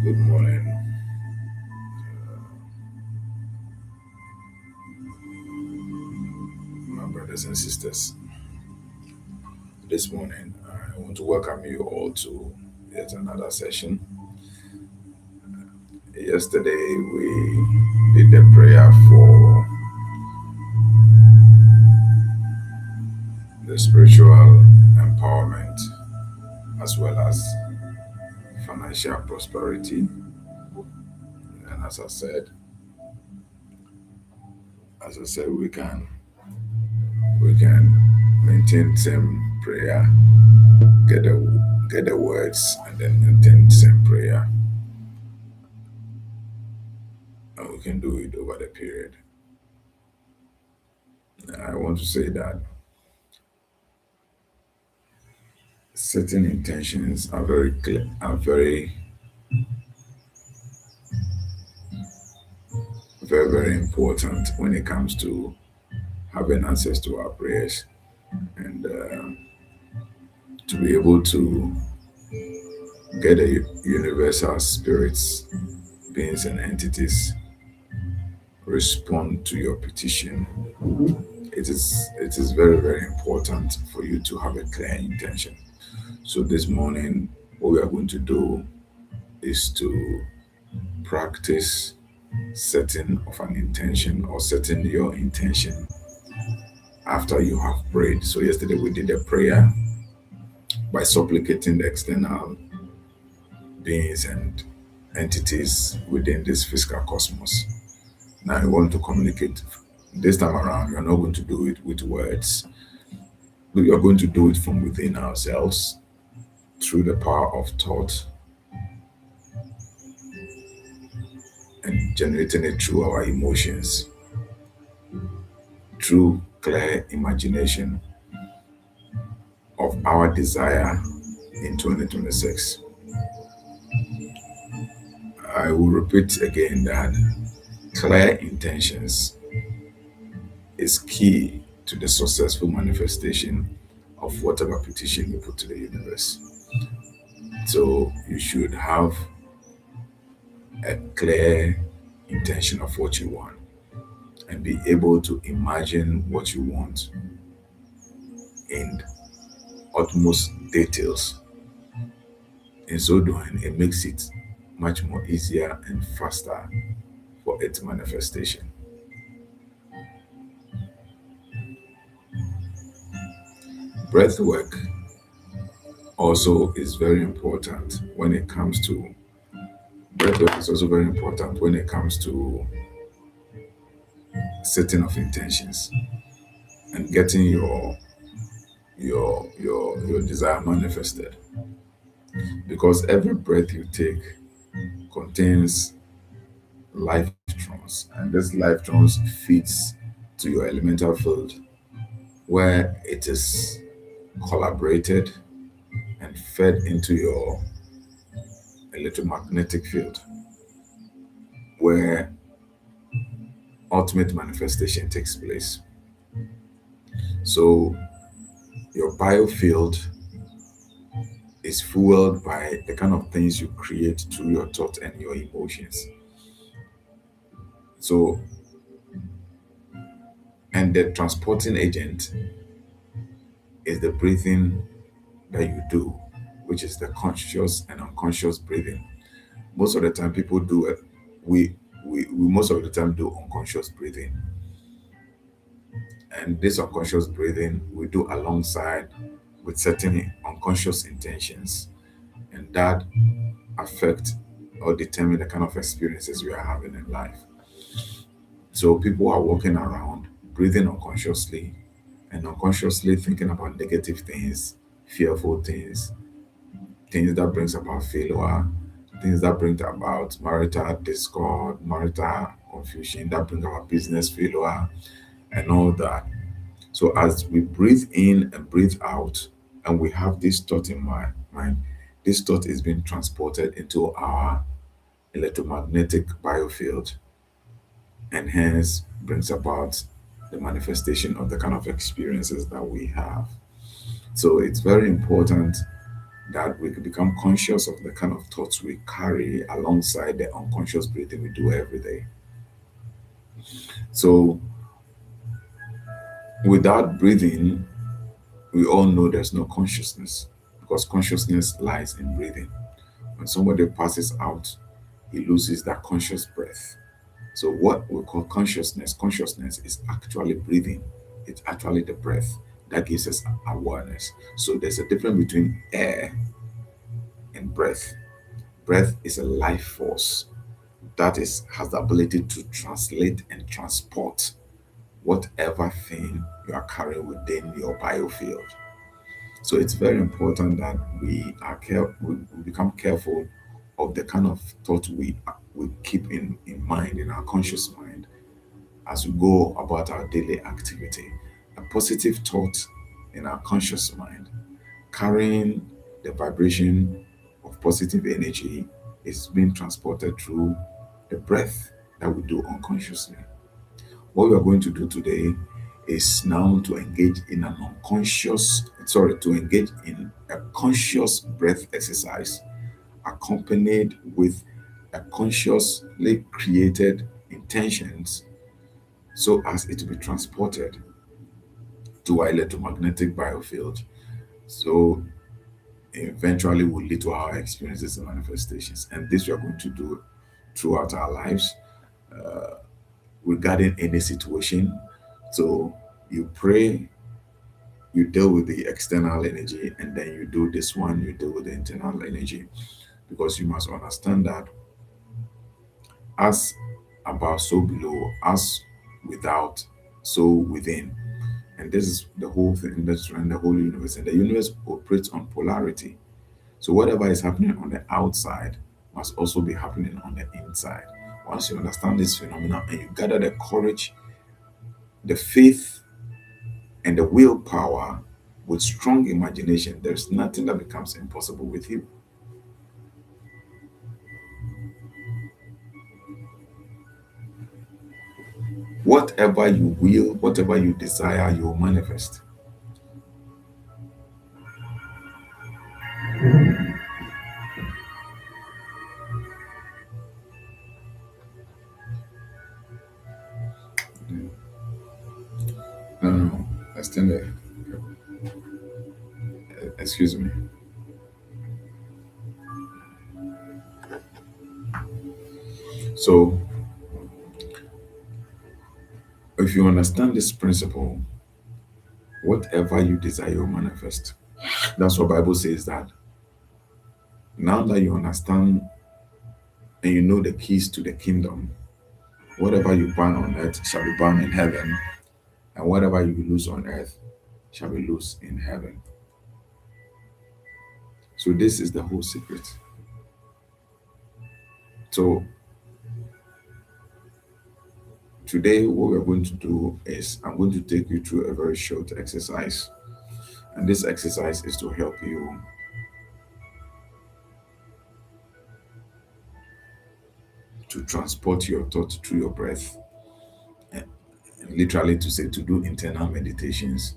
Good morning, my brothers and sisters. This morning, I want to welcome you all to yet another session. Yesterday, we did the prayer for the spiritual empowerment as well as financial prosperity. And as I said, we can maintain same prayer, get the words, and then maintain same prayer, and we can do it over the period. I want to say that certain intentions are very clear, are very important when it comes to having access to our prayers and to be able to get a universal spirits, beings, and entities respond to your petition. It is very important for you to have a clear intention. So this morning, what we are going to do is to practice setting of an intention or setting your intention after you have prayed. So yesterday we did a prayer by supplicating the external beings and entities within this physical cosmos. Now you want to communicate. This time around, you're not going to do it with words. We are going to do it from within ourselves through the power of thought and generating it through our emotions, through clear imagination of our desire in 2026. I will repeat again that clear intentions is key to the successful manifestation of whatever petition you put to the universe. So you should have a clear intention of what you want and be able to imagine what you want in utmost details. In so doing, it makes it much more easier and faster for its manifestation. Breath work also is very important when it comes to breath work is also very important when it comes to setting of intentions and getting your desire manifested, because every breath you take contains life trance, and this life trance feeds to your elemental field where it is collaborated and fed into your electromagnetic field where ultimate manifestation takes place. So your biofield is fueled by the kind of things you create through your thought and your emotions. So, and the transporting agent is the breathing that you do, which is the conscious and unconscious breathing. Most of the time, people do it. We most of the time do unconscious breathing, and this unconscious breathing we do alongside with certain unconscious intentions, and that affect or determine the kind of experiences we are having in life. So people are walking around breathing unconsciously and unconsciously thinking about negative things, fearful things, things that brings about failure, things that bring about marital discord, marital confusion, that bring about business failure and all that. So as we breathe in and breathe out, and we have this thought in my mind, this thought is being transported into our electromagnetic biofield and hence brings about the manifestation of the kind of experiences that we have. So it's very important that we become conscious of the kind of thoughts we carry alongside the unconscious breathing we do every day. So without breathing, we all know there's no consciousness because consciousness lies in breathing. When somebody passes out, he loses that conscious breath. So what we call consciousness is actually breathing. It's actually the breath that gives us awareness. So there's a difference between air and breath. Breath is a life force that is has the ability to translate and transport whatever thing you are carrying within your biofield. So it's very important that we become careful of the kind of thought we keep in mind in our conscious mind as we go about our daily activity. A positive thought in our conscious mind, carrying the vibration of positive energy, is being transported through the breath that we do unconsciously. What we are going to do today is now to engage in an to engage in a conscious breath exercise accompanied with a consciously created intentions so as it to be transported to our electromagnetic biofield. So eventually will lead to our experiences and manifestations. And this we are going to do throughout our lives regarding any situation. So you pray, you deal with the external energy, and then you do this one, you deal with the internal energy. Because you must understand that as above, so below, as without, so within. And this is the whole thing that's around the whole universe. And the universe operates on polarity. So whatever is happening on the outside must also be happening on the inside. Once you understand this phenomenon and you gather the courage, the faith, and the willpower with strong imagination, there's nothing that becomes impossible with you. Whatever you will, whatever you desire, you will manifest. No, no, no. I stand there. Excuse me. So, if you understand this principle, whatever you desire, you will manifest. That's what Bible says that now that you understand and you know the keys to the kingdom, whatever you bind on earth shall be bound in heaven, and whatever you loose on earth shall be loose in heaven. So this is the whole secret. So today what we're going to do is I'm going to take you through a very short exercise. And this exercise is to help you to transport your thought through your breath. And literally to say to do internal meditations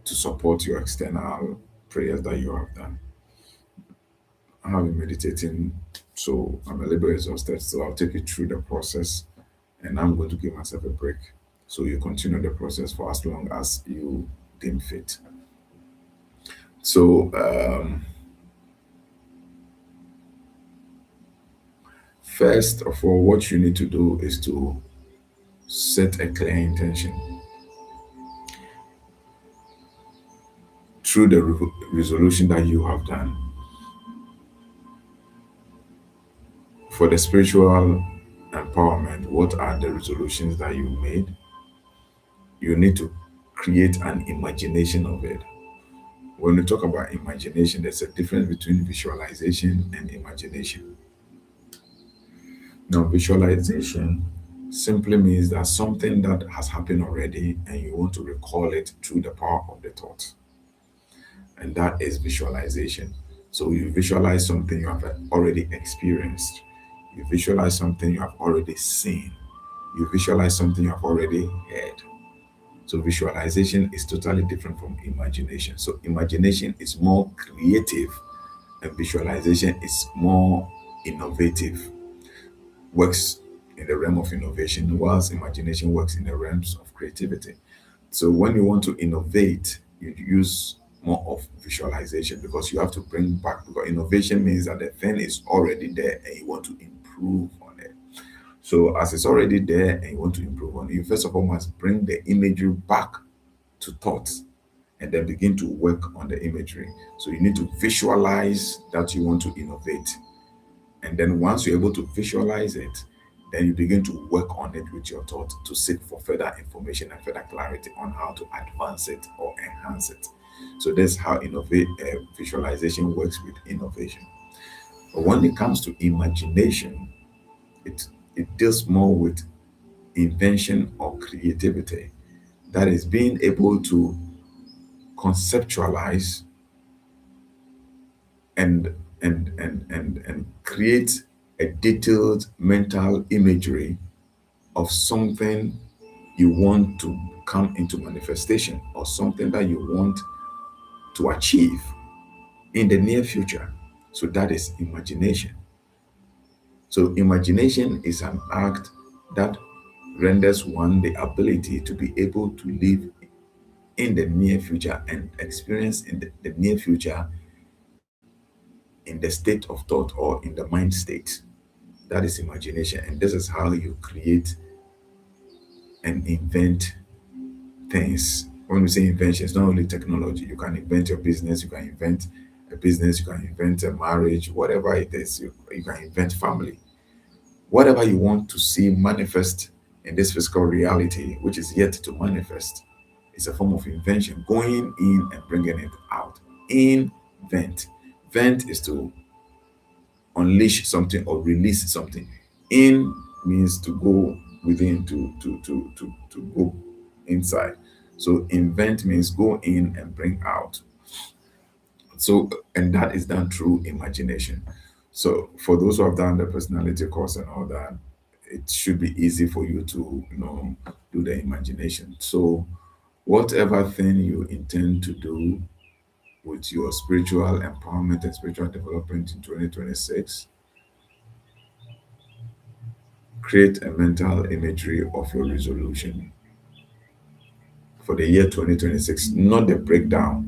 to support your external prayers that you have done. I have been meditating, so I'm a little bit exhausted. So I'll take you through the process and I'm going to give myself a break. So you continue the process for as long as you deem fit. So, first of all, what you need to do is to set a clear intention through the resolution that you have done. For the spiritual empowerment, what are the resolutions that you made? You need to create an imagination of it. When we talk about imagination, there's a difference between visualization and imagination. Now, visualization simply means that something that has happened already and you want to recall it through the power of the thought. And that is visualization. So you visualize something you have already experienced. You visualize something you have already seen. You visualize something you have already heard. So visualization is totally different from imagination. So imagination is more creative and visualization is more innovative, works in the realm of innovation, whilst imagination works in the realms of creativity. So when you want to innovate, you use more of visualization because you have to bring back, because innovation means that the thing is already there and you want to improve on it. So as it's already there and you want to improve on it, you first of all must bring the imagery back to thoughts and then begin to work on the imagery. So you need to visualize that you want to innovate. And then once you're able to visualize it, then you begin to work on it with your thought to seek for further information and further clarity on how to advance it or enhance it. So that's how visualization works with innovation. But when it comes to imagination, it it deals more with invention or creativity. That is being able to conceptualize and and create a detailed mental imagery of something you want to come into manifestation or something that you want to achieve in the near future. So that is imagination. So imagination is an act that renders one the ability to be able to live in the near future and experience in the near future in the state of thought or in the mind state. That is imagination. And this is how you create and invent things. When we say invention, it's not only technology. You can invent your business, you can invent a business, you can invent a marriage, whatever it is, you can invent family. Whatever you want to see manifest in this physical reality, which is yet to manifest, is a form of invention, going in and bringing it out. Invent. Vent is to unleash something or release something. In means to go within, to go inside. So invent means go in and bring out. So, and that is done through imagination. So for those who have done the personality course and all that, it should be easy for you to, do the imagination. So whatever thing you intend to do with your spiritual empowerment and spiritual development in 2026, create a mental imagery of your resolution for the year 2026, not the breakdown.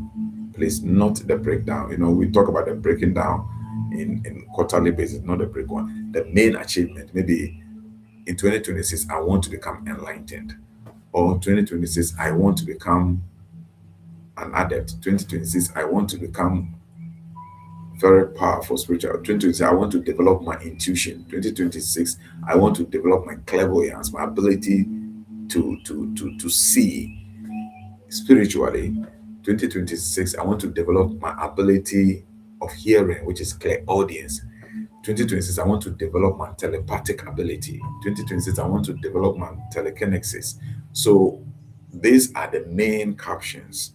Please, not the breakdown. We talk about the breaking down in quarterly basis, not the break one. The main achievement, maybe in 2026, I want to become enlightened. Or 2026, I want to become an adept. 2026, I want to become very powerful spiritual. 2026, I want to develop my intuition. 2026, I want to develop my clairvoyance, my ability to see spiritually. 2026, I want to develop my ability of hearing, which is clairaudience. 2026, I want to develop my telepathic ability. 2026, I want to develop my telekinesis. So these are the main captions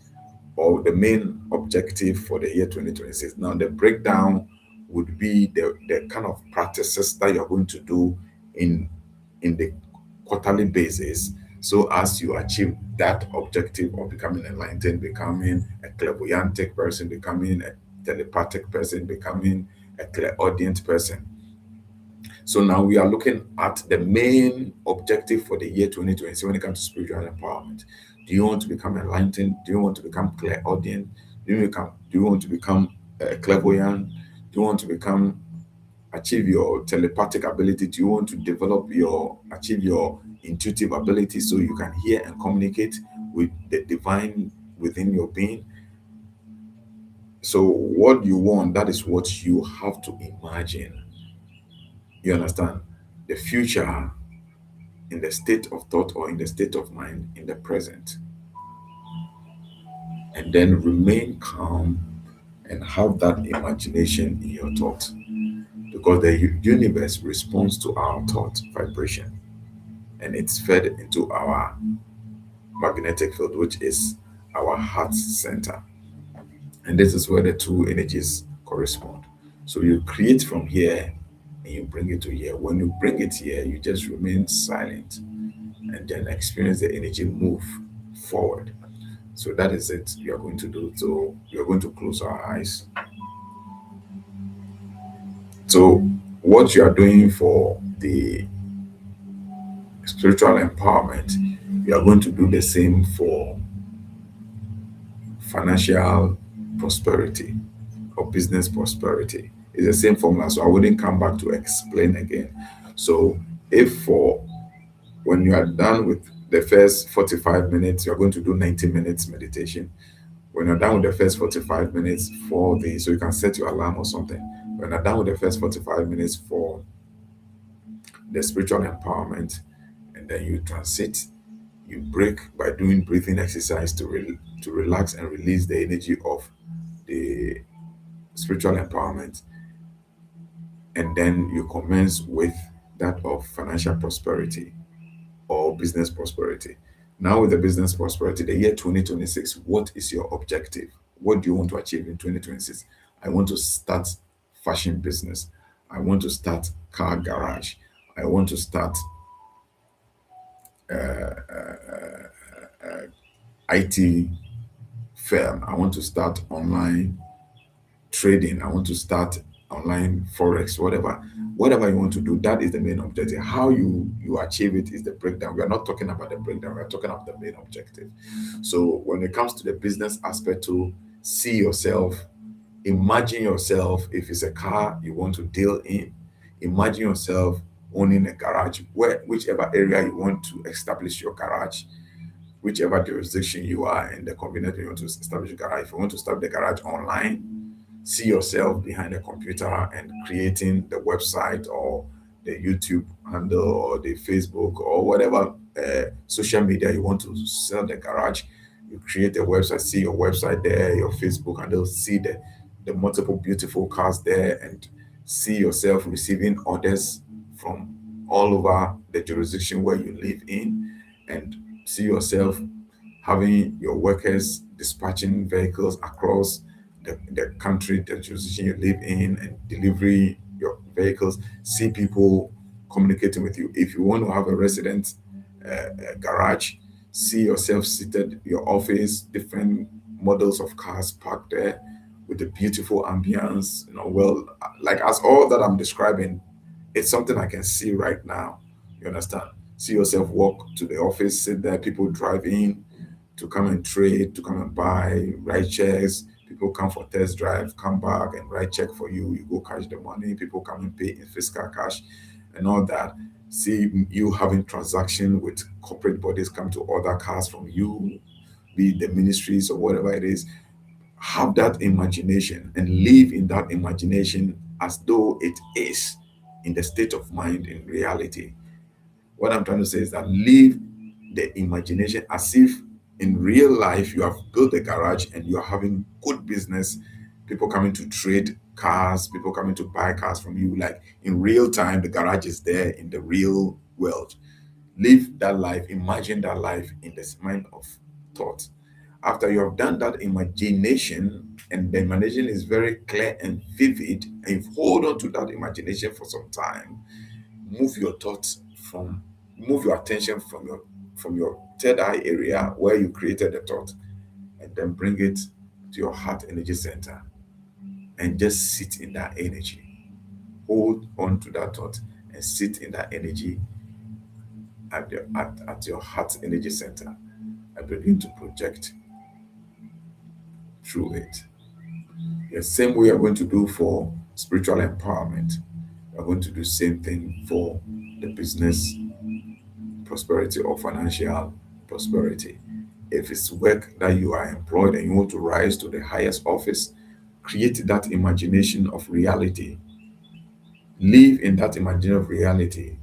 or the main objective for the year 2026. Now, the breakdown would be the kind of practices that you're going to do in the quarterly basis. So as you achieve that objective of becoming enlightened, becoming a clairvoyant person, becoming a telepathic person, becoming a clairaudient person, So now we are looking at the main objective for the year 2020 when it comes to spiritual empowerment. Do you want to become enlightened? Do you want to become clairaudient? Do you want to become clairvoyant? Do you want to become achieve your telepathic ability? Do you want to achieve your intuitive ability so you can hear and communicate with the divine within your being? So what you want, that is what you have to imagine. You understand? The future in the state of thought or in the state of mind in the present, and then remain calm and have that imagination in your thought, because the universe responds to our thought vibration, and it's fed into our magnetic field, which is our heart center, and this is where the two energies correspond. So you create from here and you bring it to here. When you bring it here, you just remain silent and then experience the energy move forward. So that is it we are going to do. So we are going to close our eyes. So what you are doing for the spiritual empowerment, you are going to do the same for financial prosperity or business prosperity. It's the same formula. So I wouldn't come back to explain again. So if for when you are done with the first 45 minutes, you're going to do 90 minutes meditation. When you're done with the first 45 minutes for the, so you can set your alarm or something. When you're done with the first 45 minutes for the spiritual empowerment, and then you transit, you break by doing breathing exercise to relax and release the energy of the spiritual empowerment, and then you commence with that of financial prosperity or business prosperity. Now, with the business prosperity, the year 2026, what is your objective? What do you want to achieve in 2026? I want to start fashion business. I want to start car garage. I want to start IT firm. I want to start online trading. I want to start online forex, whatever you want to do. That is the main objective. How you achieve it is the breakdown. We are not talking about the breakdown. We are talking about the main objective. So when it comes to the business aspect, to see yourself, imagine yourself, if it's a car you want to deal in, imagine yourself owning a garage, whichever area you want to establish your garage, whichever jurisdiction you are in, the convenience you want to establish a garage. If you want to start the garage online, see yourself behind a computer and creating the website or the YouTube handle or the Facebook or whatever social media you want to sell the garage. You create a website, see your website there, your Facebook handle, see the multiple beautiful cars there, and see yourself receiving orders from all over the jurisdiction where you live in, and see yourself having your workers dispatching vehicles across the country, the jurisdiction you live in, and delivery your vehicles. See people communicating with you. If you want to have a resident garage, see yourself seated in your office, different models of cars parked there with the beautiful ambience, well, like as all that I'm describing, it's something I can see right now. You understand? See yourself walk to the office, sit there, people drive in to come and trade, to come and buy, write checks. People come for test drive, come back and write check for you. You go cash the money. People come and pay in physical cash and all that. See you having transaction with corporate bodies come to order cars from you, be it the ministries or whatever it is. Have that imagination and live in that imagination as though it is in the state of mind in reality. What I'm trying to say is that live the imagination as if in real life you have built a garage and you're having good business, people coming to trade cars, people coming to buy cars from you. Like in real time, the garage is there in the real world. Live that life, imagine that life in this mind of thought. After you have done that imagination, and the imagination is very clear and vivid, and you hold on to that imagination for some time, move your thoughts from move your attention from your third eye area where you created the thought, and then bring it to your heart energy center and just sit in that energy. Hold on to that thought and sit in that energy at your heart energy center and begin to project through it. The same way you're going to do for spiritual empowerment, you're going to do same thing for the business prosperity or financial prosperity. If it's work that you are employed and you want to rise to the highest office, create that imagination of reality. Live in that imagination of reality.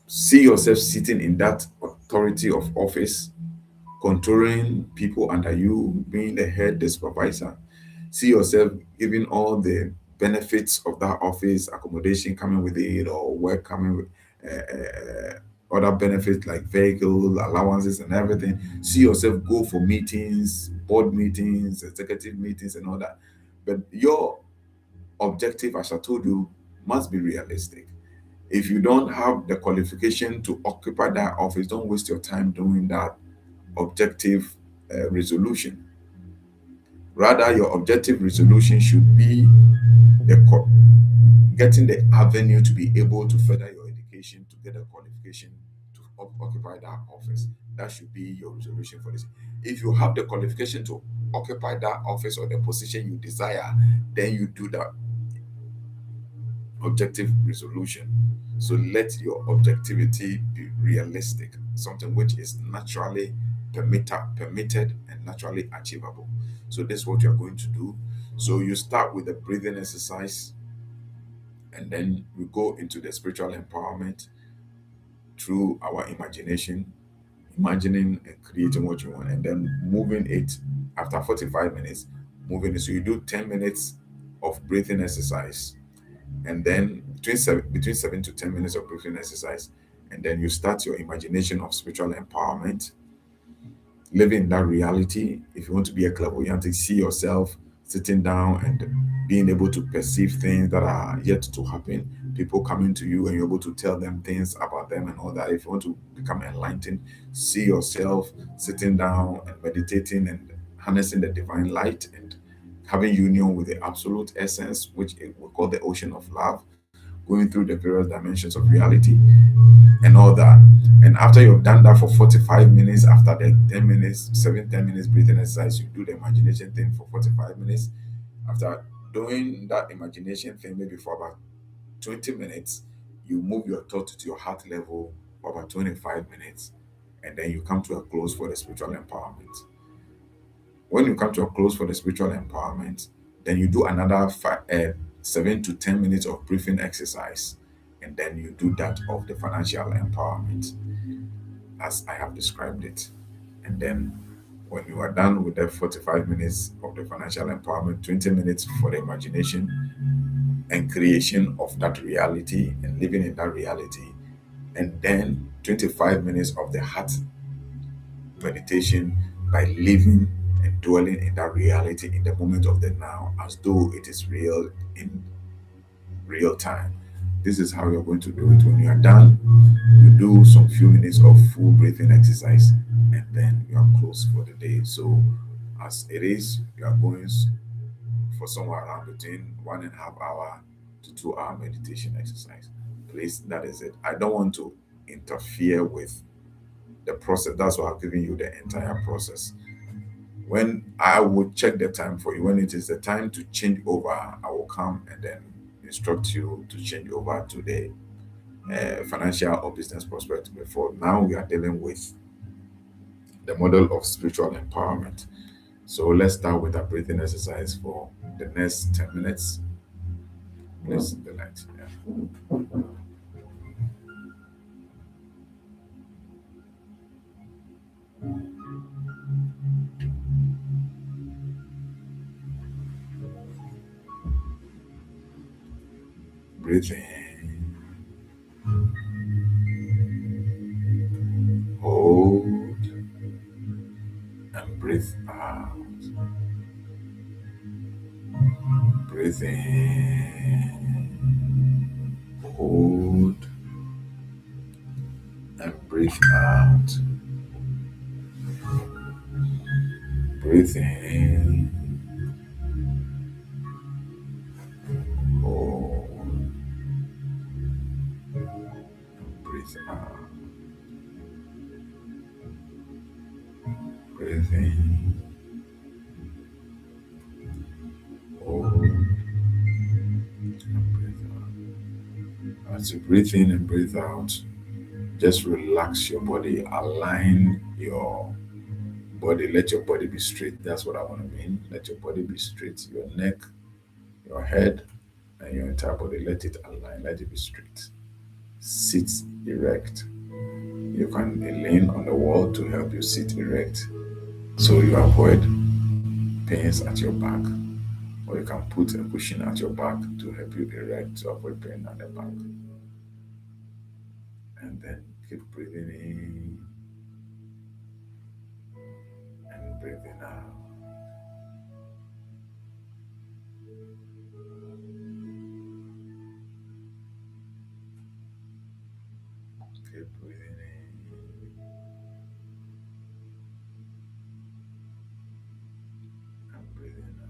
See yourself sitting in that authority of office, controlling people under you, being the head, the supervisor. See yourself giving all the benefits of that office, accommodation coming with it, or work coming with other benefits like vehicle allowances and everything. See yourself go for meetings, board meetings, executive meetings, and all that. But your objective, as I told you, must be realistic. If you don't have the qualification to occupy that office, don't waste your time doing that objective resolution. Rather, your objective resolution should be getting the avenue to be able to further your education, to get a qualification to occupy that office. That should be your resolution for this. If you have the qualification to occupy that office or the position you desire, then you do that objective resolution. So let your objectivity be realistic, something which is naturally permitted and naturally achievable. So this is what you're going to do. So you start with the breathing exercise, and then we go into the spiritual empowerment through our imagination, imagining and creating what you want, and then moving it after 45 minutes, moving it. So you do 10 minutes of breathing exercise, and then between 7 to 10 minutes of breathing exercise, and then you start your imagination of spiritual empowerment, living in that reality. If you want to be a clairvoyant, see yourself sitting down and being able to perceive things that are yet to happen, people coming to you and you're able to tell them things about them and all that. If you want to become enlightened, see yourself sitting down and meditating and harnessing the divine light and having union with the absolute essence, which we call the ocean of love, going through the various dimensions of reality and all that. And after you've done that for 45 minutes, after the 10 minutes, 7, 10 minutes breathing exercise, you do the imagination thing for 45 minutes. After doing that imagination thing, maybe for about 20 minutes, you move your thought to your heart level for about 25 minutes, and then you come to a close for the spiritual empowerment. When you come to a close for the spiritual empowerment, then you do another 7 to 10 minutes of breathing exercise, and then you do that of the financial empowerment as I have described it. And then when you are done with the 45 minutes of the financial empowerment, 20 minutes for the imagination and creation of that reality and living in that reality, and then 25 minutes of the heart meditation by living and dwelling in that reality in the moment of the now as though it is real in real time. This is how you're going to do it. When you are done, you do some few minutes of full breathing exercise, and then you are closed for the day. So as it is, you are going for somewhere around between 1.5 hour to 2 hour meditation exercise. Please, that is it. I don't want to interfere with the process. That's why I've given you the entire process. When I will check the time for you, when it is the time to change over, I will come and then instruct you to change over to the financial or business prosperity. Before now, we are dealing with the model of spiritual empowerment. So let's start with a breathing exercise for the next 10 minutes. Please, the light. Yeah. Breathe in, hold, and breathe out. Breathe in, hold, and breathe out. Breathe in, hold, breathe out. Breathe in. Hold and breathe out. As you breathe in and breathe out, just relax your body, align your body, let your body be straight. That's what I want to mean. Let your body be straight. Your neck, your head, and your entire body, let it align, let it be straight. Sit erect. You can lean on the wall to help you sit erect so you avoid pains at your back. Or you can put a cushion at your back to help you erect to avoid pain at the back. And then keep breathing in and breathing out. Keep breathing in and breathing out.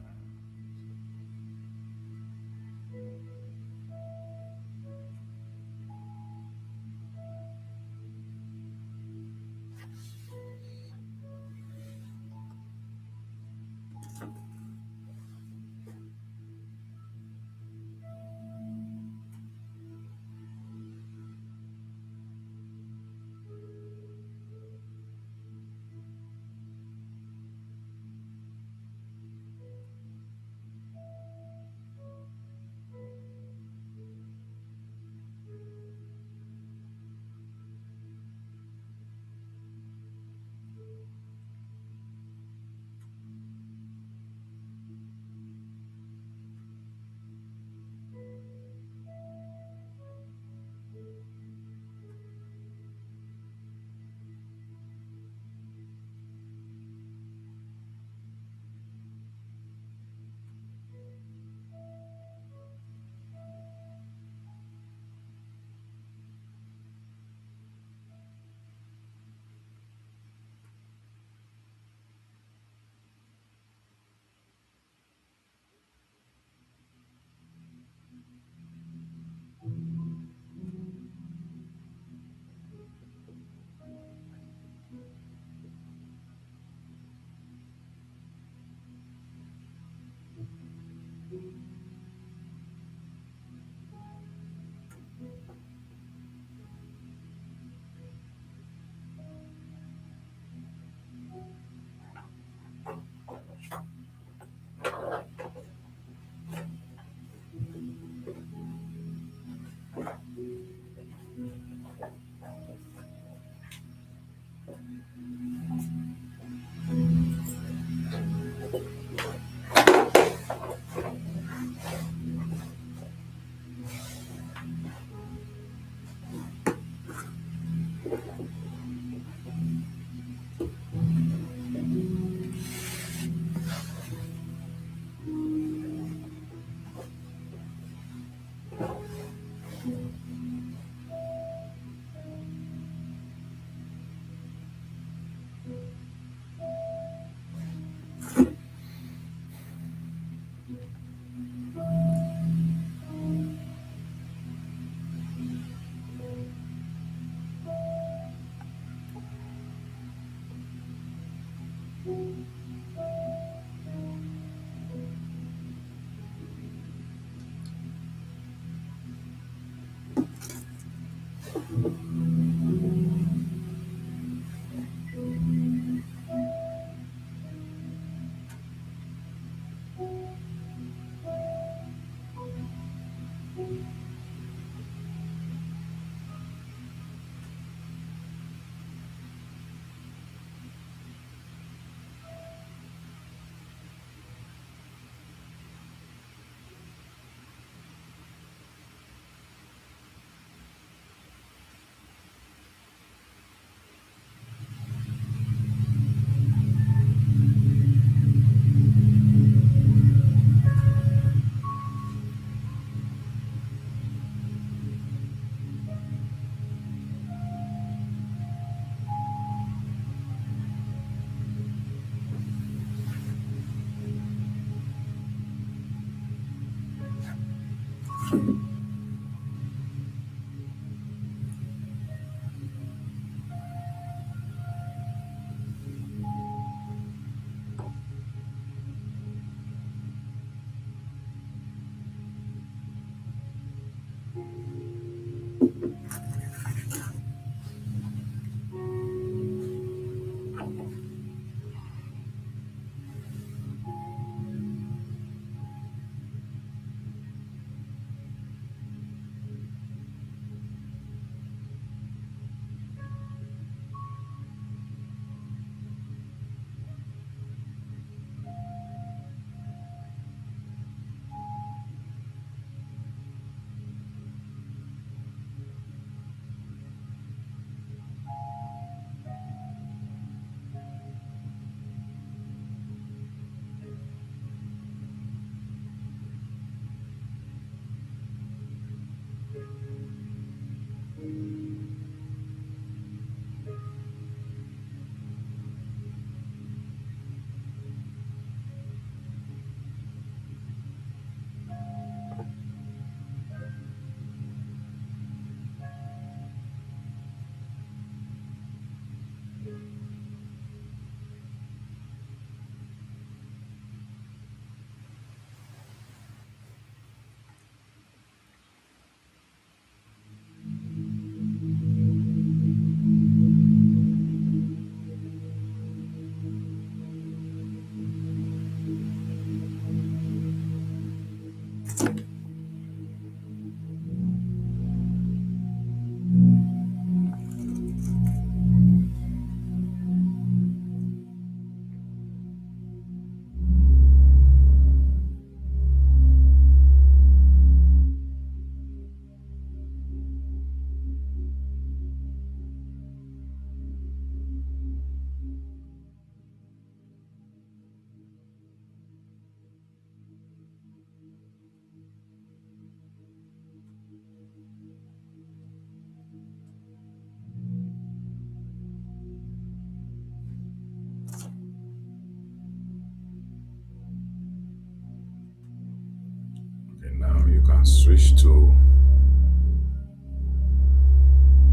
and switch to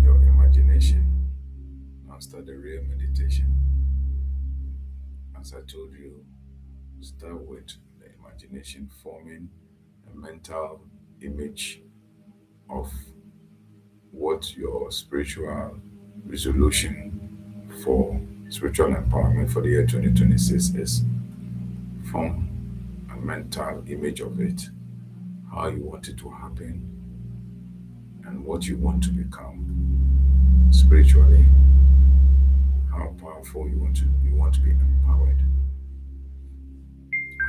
your imagination and start the real meditation. As I told you, start with the imagination forming a mental image of what your spiritual resolution for spiritual empowerment for the year 2026 is. Form a mental image of it, how you want it to happen, and what you want to become spiritually, how powerful you want to be empowered.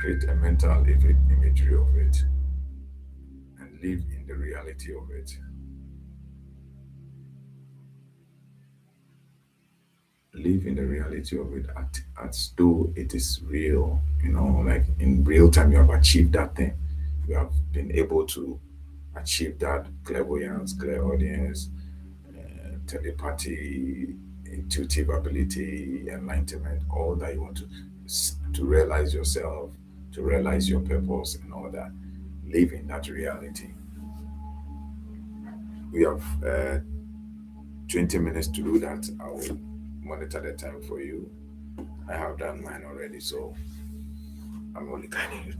Create a mental imagery of it and live in the reality of it. Live in the reality of it as though it is real, like in real time you have achieved that thing. You have been able to achieve that clairvoyance, clairaudience, telepathy, intuitive ability, enlightenment, all that you want to realize yourself, to realize your purpose and all that. Live in that reality. We have 20 minutes to do that. I will monitor the time for you. I have done mine already, so I'm only guiding you.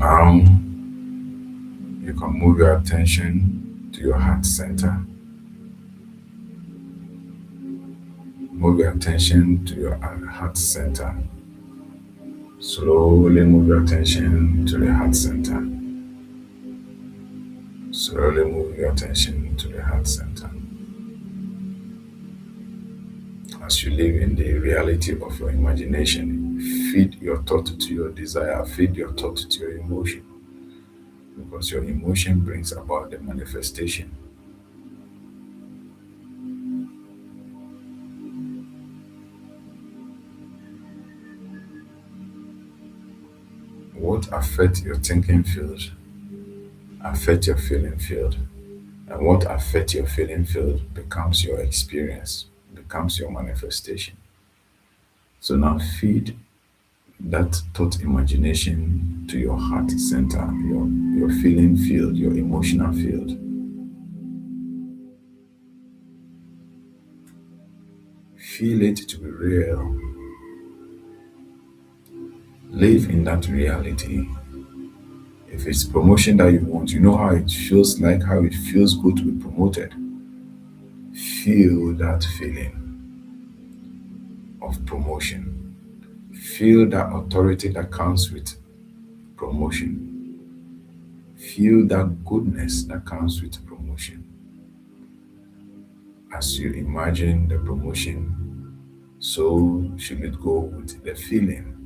Now you can move your attention to your heart center. Move your attention to your heart center. Slowly move your attention to the heart center. Slowly move your attention to the heart center. As you live in the reality of your imagination, feed your thought to your desire, feed your thought to your emotion, because your emotion brings about the manifestation. What affects your thinking field affect your feeling field, and what affects your feeling field becomes your experience, becomes your manifestation. So now feed that thought imagination to your heart center, your feeling field, your emotional field. Feel it to be real. Live in that reality. If it's promotion that you want, you know how it feels like, how it feels good to be promoted. Feel that feeling of promotion. Feel that authority that comes with promotion. Feel that goodness that comes with promotion. As you imagine the promotion, so should it go with the feeling.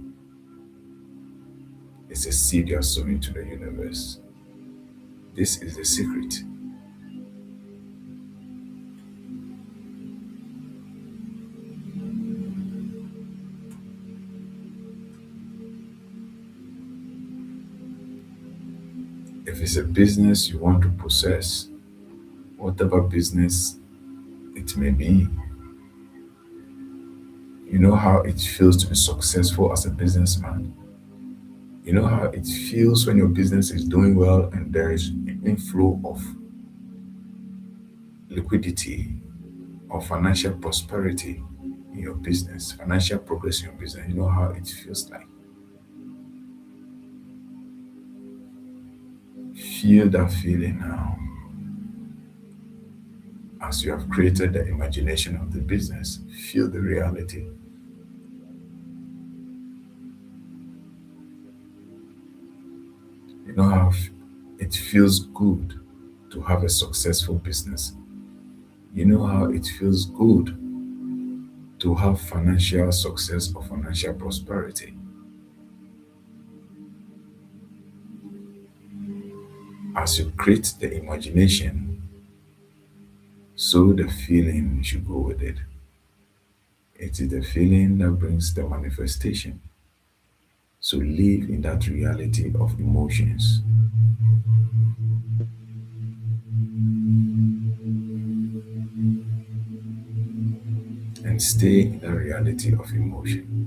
It's a seed you are sowing to the universe. This is the secret. If it's a business you want to possess, whatever business it may be, you know how it feels to be successful as a businessman. You know how it feels when your business is doing well and there is an inflow of liquidity or financial prosperity in your business, financial progress in your business. You know how it feels like. Feel that feeling now as you have created the imagination of the business. Feel the reality. You know how it feels good to have a successful business. You know how it feels good to have financial success or financial prosperity. As you create the imagination, so the feeling should go with it. It is the feeling that brings the manifestation. So live in that reality of emotions. And stay in the reality of emotion.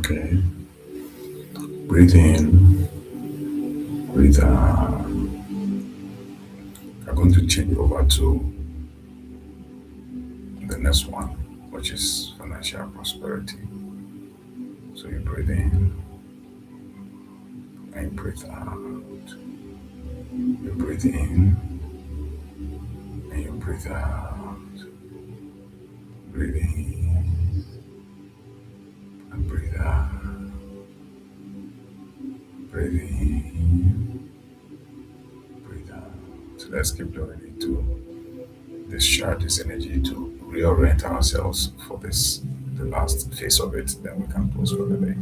Okay. Breathe in, breathe out. I'm going to change over to the next one, which is financial prosperity. So you breathe in and you breathe out. You breathe in and you breathe out. Breathe in and breathe out. Breathe in, breathe out. So let's keep doing it to discharge this energy to reorient ourselves for this, the last phase of it. Then we can close for the day.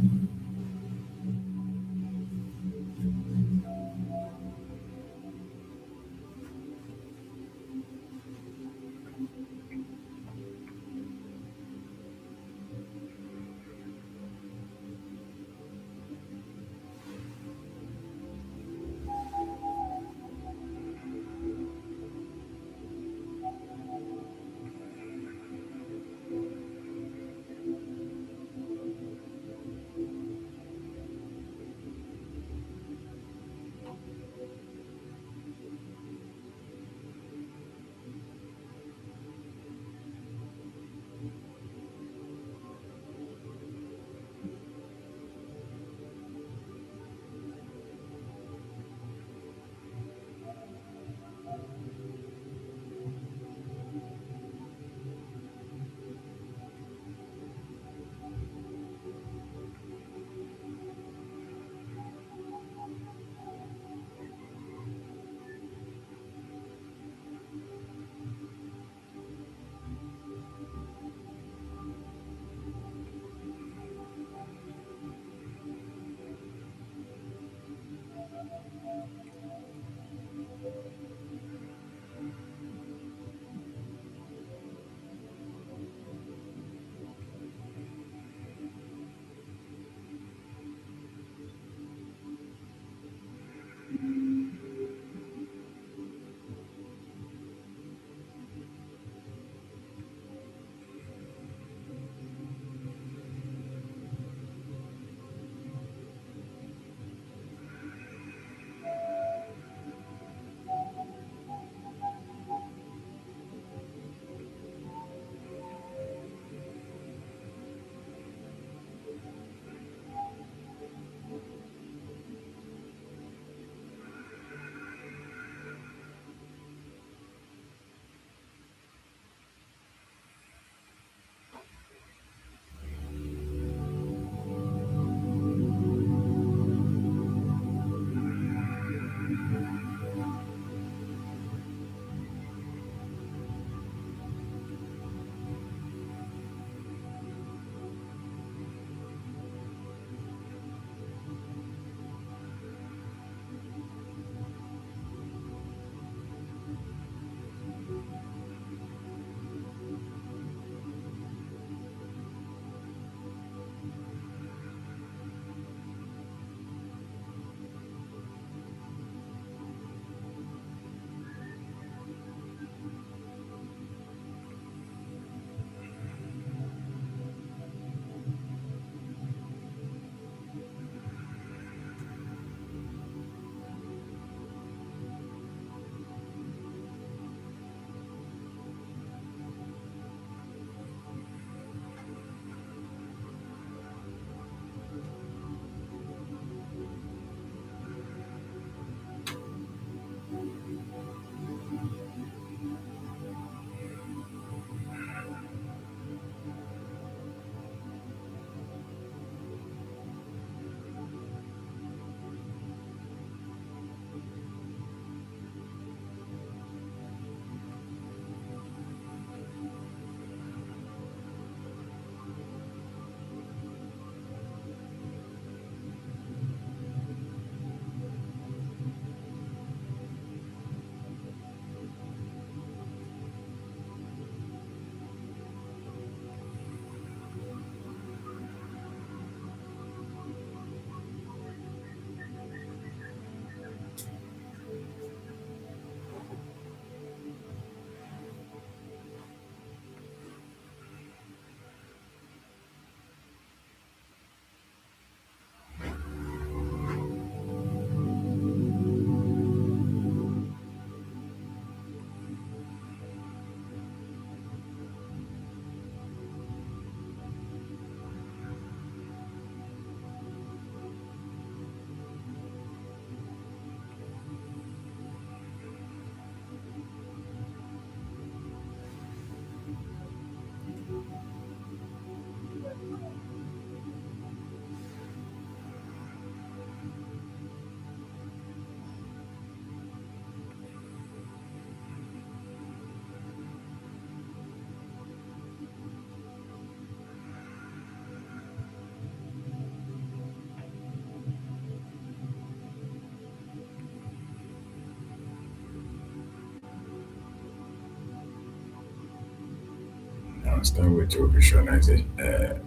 Now start with your visualization,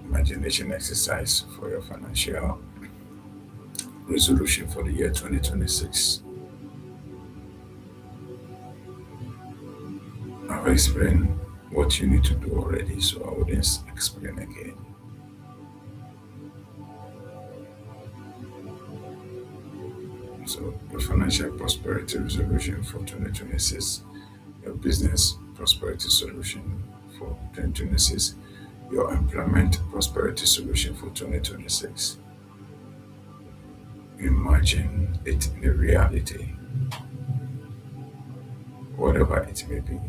imagination exercise for your financial resolution for the year 2026. I've explained what you need to do already, so I wouldn't explain again. So, your financial prosperity resolution for 2026, your business prosperity solution for 2026, your employment prosperity solution for 2026. Imagine it in a reality, whatever it may be.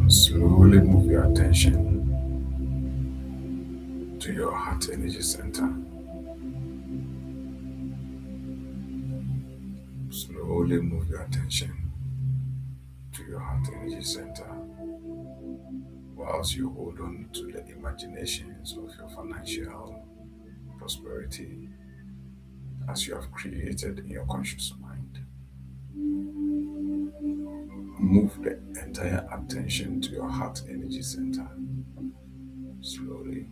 Slowly move your attention to your heart energy center. Slowly move your attention to your heart energy center whilst you hold on to the imaginations of your financial prosperity as you have created in your conscious mind. Move the entire attention to your heart energy center slowly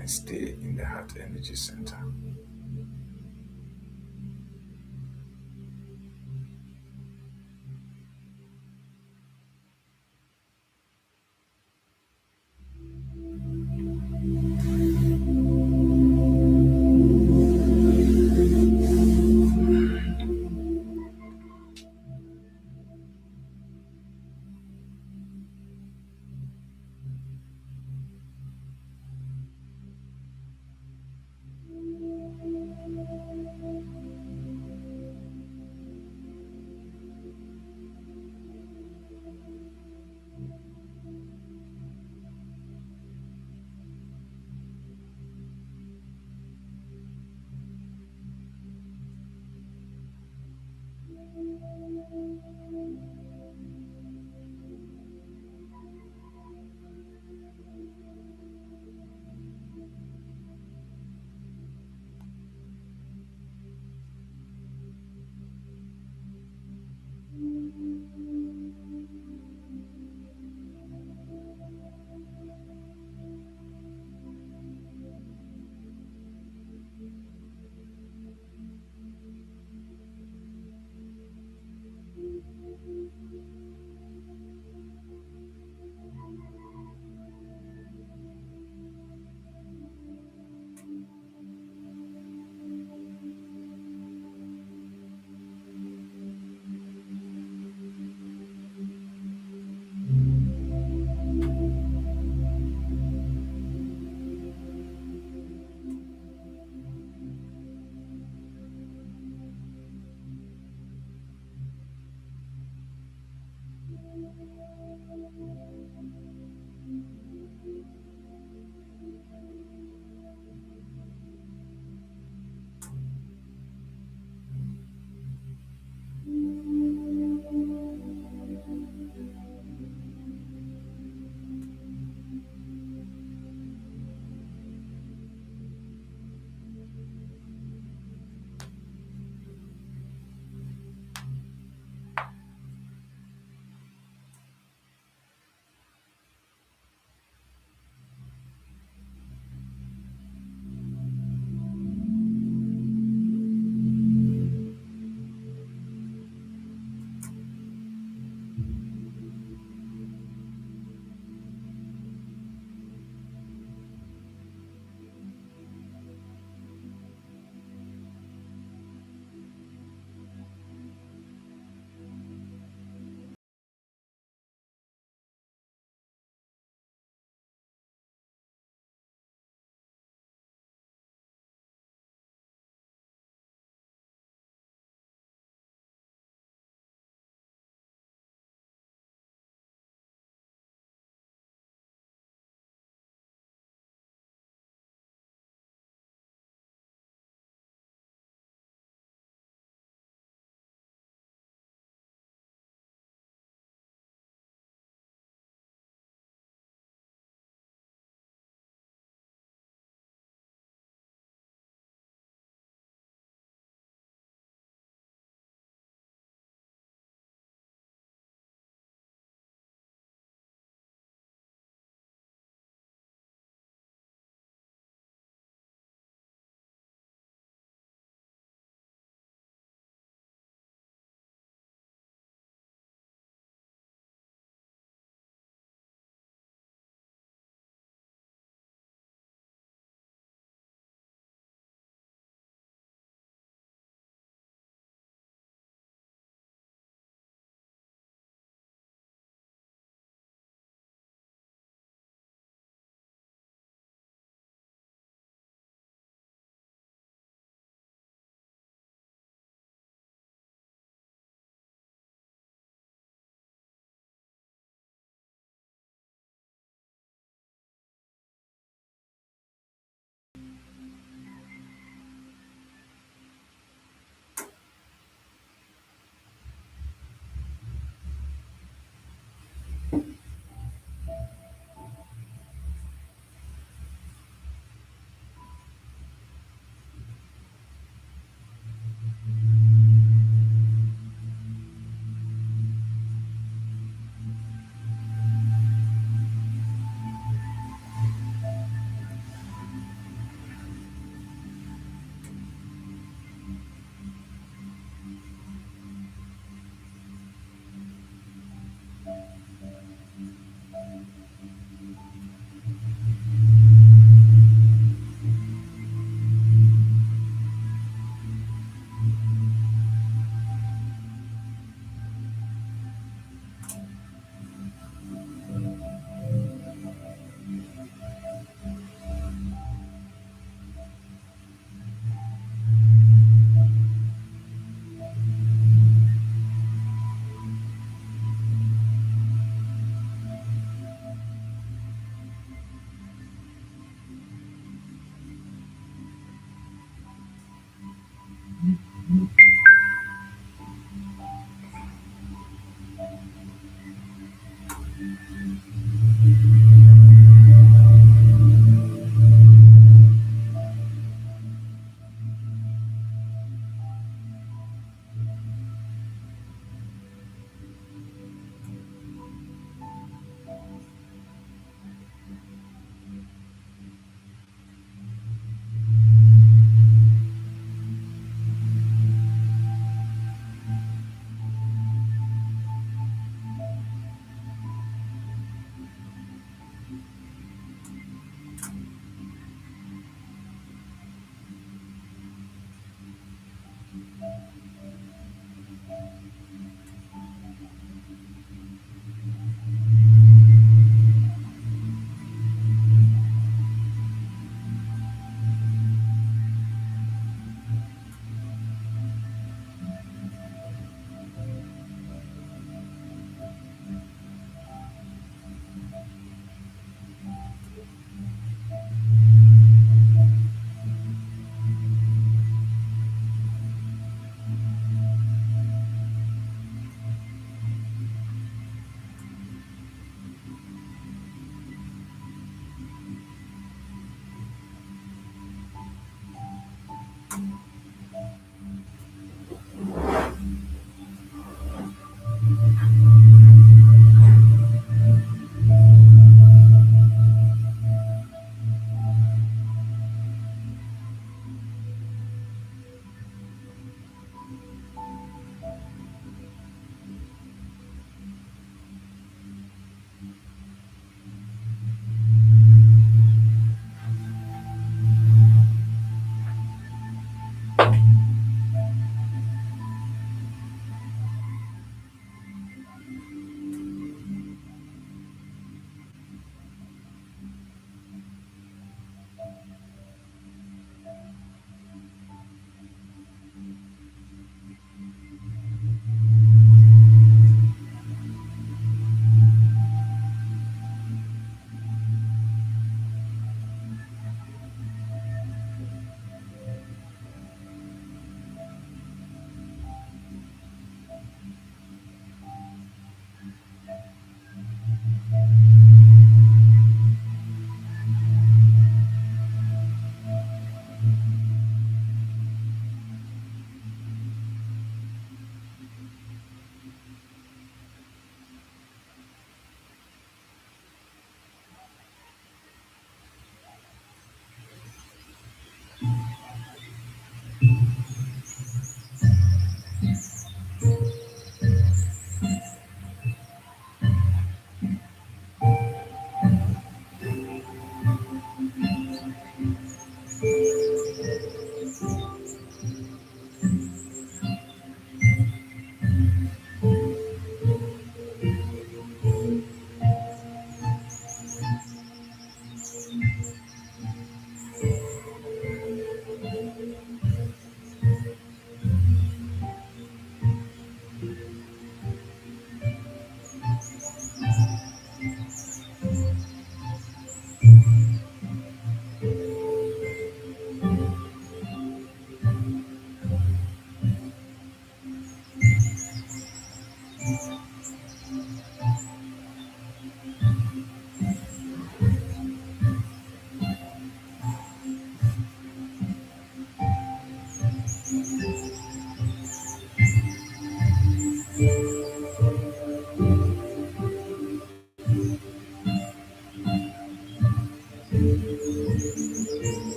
and stay in the heart energy center.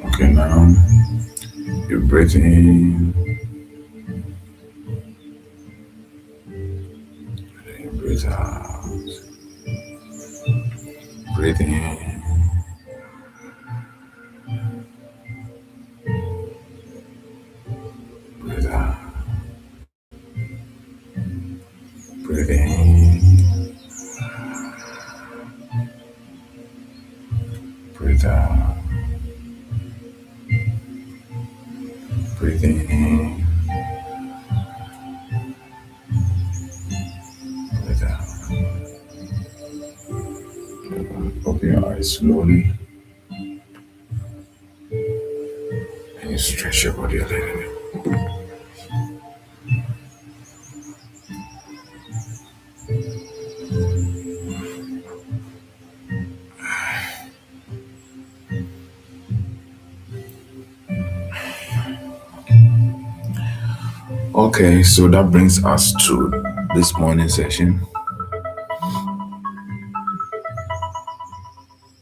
Okay, now you breathe in, you breathe out, breathe in, breathe out, breathe in, breathe out, breathe in, breathe out. Open your eyes slowly and you stretch your body a little bit. Okay, so that brings us to this morning session.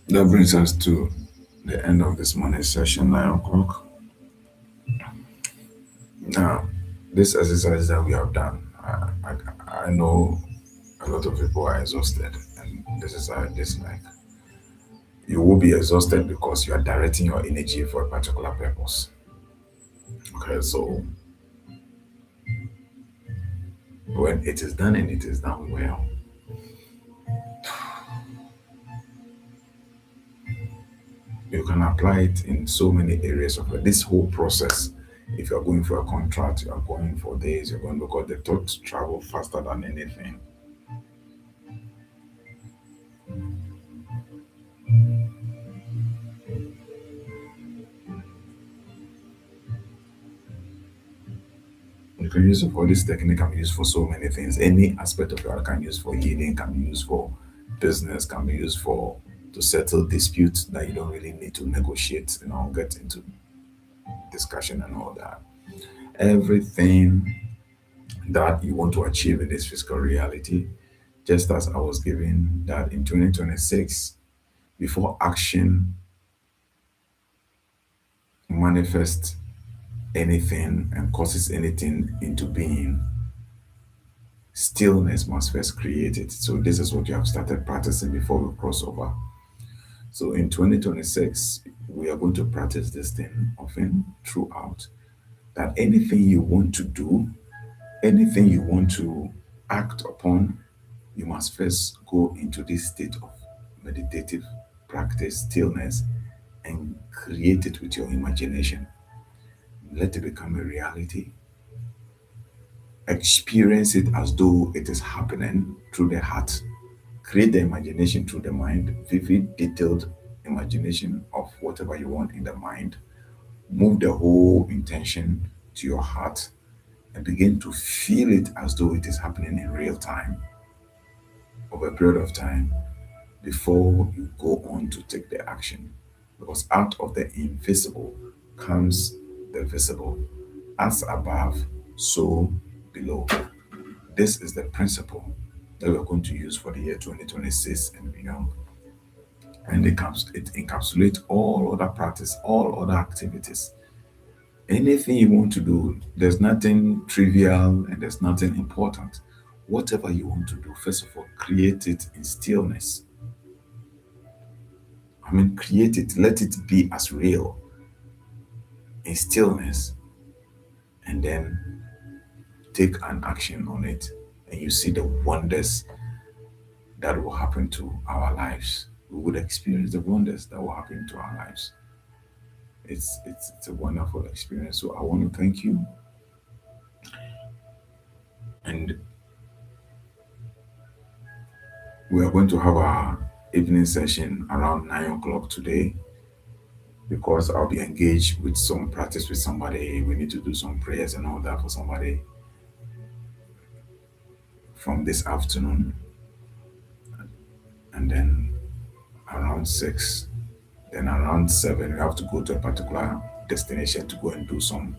That brings us to the end of this morning session, 9 o'clock. Now, this exercise that we have done, I know a lot of people are exhausted, and this is how it is like. you will be exhausted because you are directing your energy for a particular purpose. Okay, so when it is done and it is done well, you can apply it in so many areas of it. This whole process. If you're going for a contract, you are going for days, you're going because the thoughts travel faster than anything. You can use it for this technique, can be used for so many things. Any aspect of your life can be used for healing, can be used for business, can be used for to settle disputes that you don't really need to negotiate, get into discussion and all that. Everything that you want to achieve in this physical reality, just as I was giving that in 2026, before action manifests anything and causes anything into being, stillness must first create it. So this is what you have started practicing before we cross over. So in 2026, we are going to practice this thing often throughout. That anything you want to do, anything you want to act upon, you must first go into this state of meditative practice, stillness, and create it with your imagination. Let it become a reality. Experience it as though it is happening through the heart. Create the imagination through the mind, vivid, detailed imagination of whatever you want in the mind. Move the whole intention to your heart and begin to feel it as though it is happening in real time over a period of time before you go on to take the action. Because out of the invisible comes the visible. As above, so below. This is the principle that we're going to use for the year 2026 and beyond. And it encapsulates all other practice, all other activities. Anything you want to do, there's nothing trivial and there's nothing important. Whatever you want to do, first of all, create it in stillness. Create it, let it be as real in stillness, and then take an action on it. And you see the wonders that will happen to our lives. We would experience the wonders that will happen to our lives. It's a wonderful experience. So I want to thank you. And we are going to have our evening session around 9 o'clock today because I'll be engaged with some practice with somebody. We need to do some prayers and all that for somebody from this afternoon. And then around 6, then around 7, we have to go to a particular destination to go and do some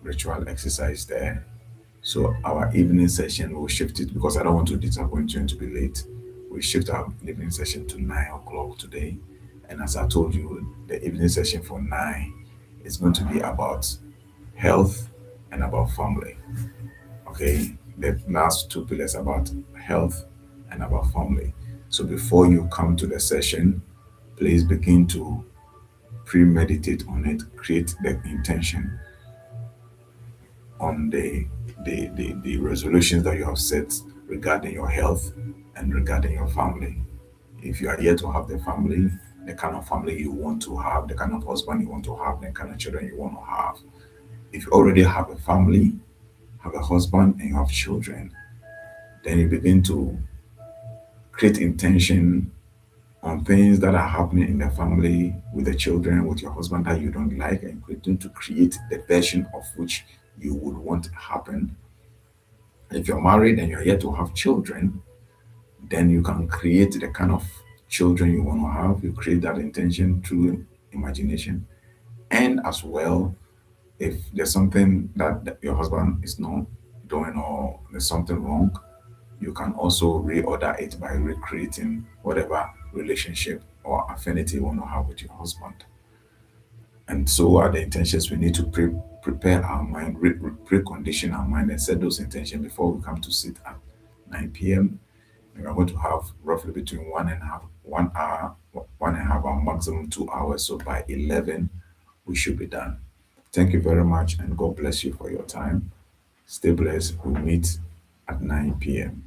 ritual exercise there. So our evening session will shift it because I don't want to disappoint you and to be late. We shift our evening session to 9 o'clock today. And as I told you, the evening session for 9 is going to be about health and about family. Okay, the last 2 pillars about health and about family. So before you come to the session, please begin to premeditate on it, create the intention on the resolutions that you have set regarding your health and regarding your family. If you are yet to have the family, the kind of family you want to have, the kind of husband you want to have, the kind of children you want to have. If you already have a family, have a husband, and you have children, then you begin to create intention on things that are happening in the family, with the children, with your husband that you don't like, and begin to create the version of which you would want to happen. If you're married and you're yet to have children, then you can create the kind of children you want to have. You create that intention through imagination. And as well, if there's something that your husband is not doing or there's something wrong, you can also reorder it by recreating whatever relationship or affinity you want to have with your husband. And so are the intentions. We need to prepare our mind, precondition our mind, and set those intentions before we come to sit at 9 p.m. We are going to have roughly between 1 hour 1.5 hour, maximum 2 hours. So by 11, we should be done. Thank you very much, and God bless you for your time. Stay blessed. We'll meet at 9 p.m.